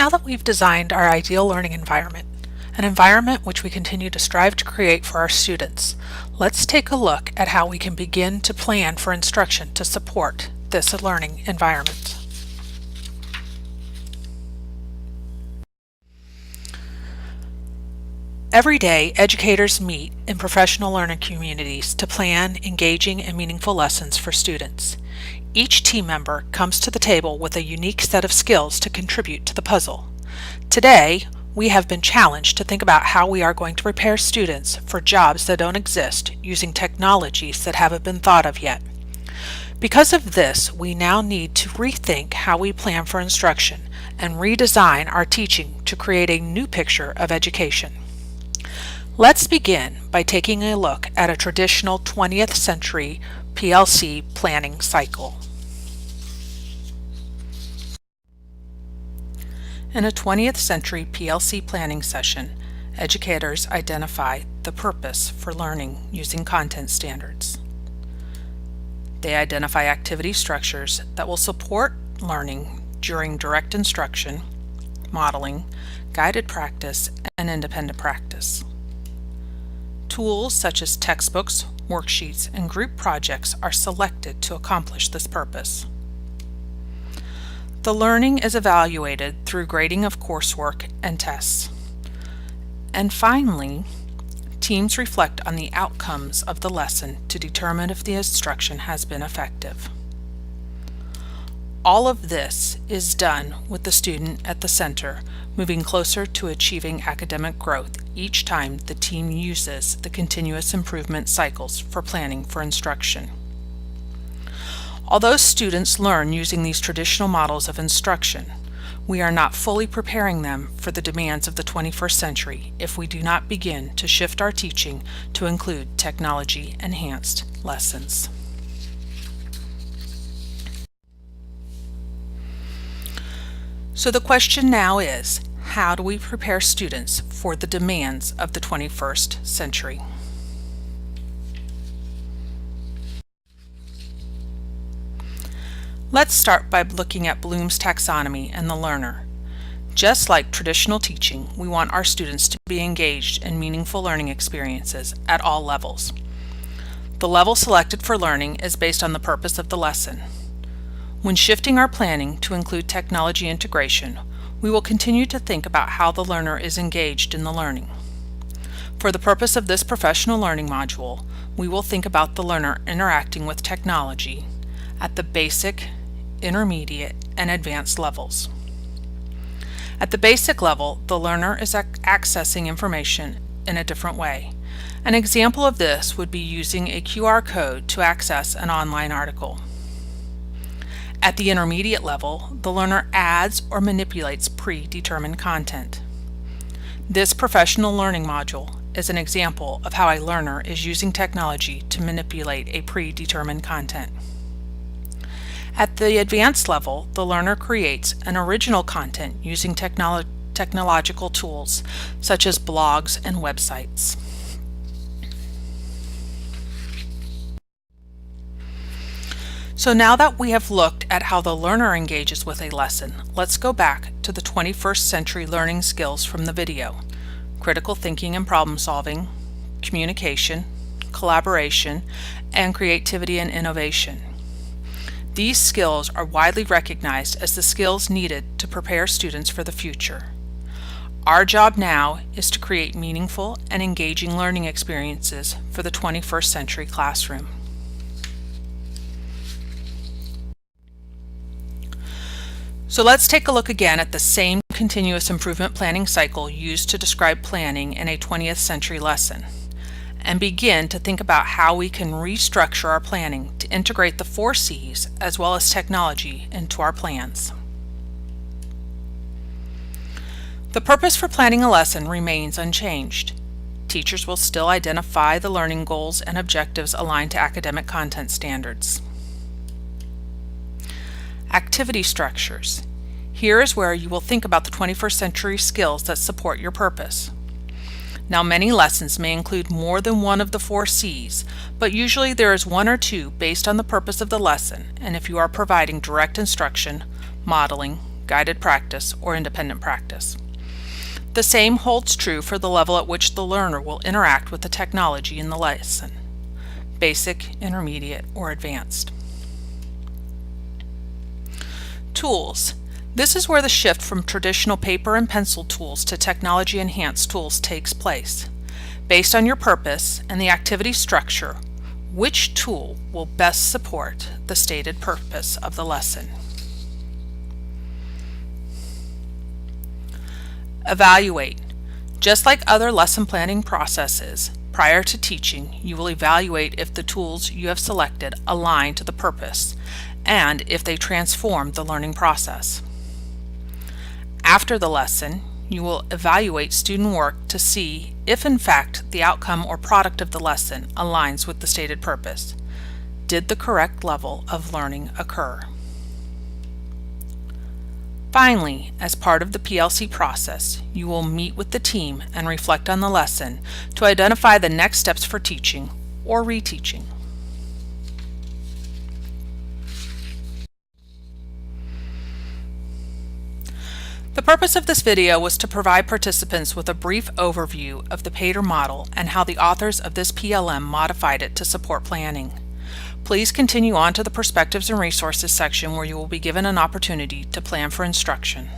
Now that we've designed our ideal learning environment, an environment which we continue to strive to create for our students, let's take a look at how we can begin to plan for instruction to support this learning environment. Every day, educators meet in professional learning communities to plan engaging and meaningful lessons for students. Each team member comes to the table with a unique set of skills to contribute to the puzzle. Today, we have been challenged to think about how we are going to prepare students for jobs that don't exist using technologies that haven't been thought of yet. Because of this, we now need to rethink how we plan for instruction and redesign our teaching to create a new picture of education. Let's begin by taking a look at a traditional 20th century PLC planning cycle. In a 20th century PLC planning session, educators identify the purpose for learning using content standards. They identify activity structures that will support learning during direct instruction, modeling, guided practice, and independent practice. Tools such as textbooks, worksheets, and group projects are selected to accomplish this purpose. The learning is evaluated through grading of coursework and tests. And finally, teams reflect on the outcomes of the lesson to determine if the instruction has been effective. All of this is done with the student at the center, moving closer to achieving academic growth each time the team uses the continuous improvement cycles for planning for instruction. Although students learn using these traditional models of instruction, we are not fully preparing them for the demands of the 21st century if we do not begin to shift our teaching to include technology-enhanced lessons. So the question now is, how do we prepare students for the demands of the 21st century? Let's start by looking at Bloom's taxonomy and the learner. Just like traditional teaching, we want our students to be engaged in meaningful learning experiences at all levels. The level selected for learning is based on the purpose of the lesson. When shifting our planning to include technology integration, we will continue to think about how the learner is engaged in the learning. For the purpose of this professional learning module, we will think about the learner interacting with technology at the basic, intermediate, and advanced levels. At the basic level, the learner is accessing information in a different way. An example of this would be using a QR code to access an online article. At the intermediate level, the learner adds or manipulates predetermined content. This professional learning module is an example of how a learner is using technology to manipulate a predetermined content. At the advanced level, the learner creates an original content using technological tools such as blogs and websites. So now that we have looked at how the learner engages with a lesson, let's go back to the 21st century learning skills from the video: critical thinking and problem solving, communication, collaboration, and creativity and innovation. These skills are widely recognized as the skills needed to prepare students for the future. Our job now is to create meaningful and engaging learning experiences for the 21st century classroom. So let's take a look again at the same continuous improvement planning cycle used to describe planning in a 20th century lesson, and begin to think about how we can restructure our planning to integrate the 4 C's as well as technology into our plans. The purpose for planning a lesson remains unchanged. Teachers will still identify the learning goals and objectives aligned to academic content standards. Activity structures. Here is where you will think about the 21st century skills that support your purpose. Now, many lessons may include more than one of the 4 C's, but usually there is 1 or 2 based on the purpose of the lesson and if you are providing direct instruction, modeling, guided practice, or independent practice. The same holds true for the level at which the learner will interact with the technology in the lesson: basic, intermediate, or advanced. Tools. This is where the shift from traditional paper and pencil tools to technology-enhanced tools takes place. Based on your purpose and the activity structure, which tool will best support the stated purpose of the lesson? Evaluate. Just like other lesson planning processes, prior to teaching, you will evaluate if the tools you have selected align to the purpose and if they transform the learning process. After the lesson, you will evaluate student work to see if in fact the outcome or product of the lesson aligns with the stated purpose. Did the correct level of learning occur? Finally, as part of the PLC process, you will meet with the team and reflect on the lesson to identify the next steps for teaching or reteaching. The purpose of this video was to provide participants with a brief overview of the Pater model and how the authors of this PLM modified it to support planning. Please continue on to the Perspectives and Resources section, where you will be given an opportunity to plan for instruction.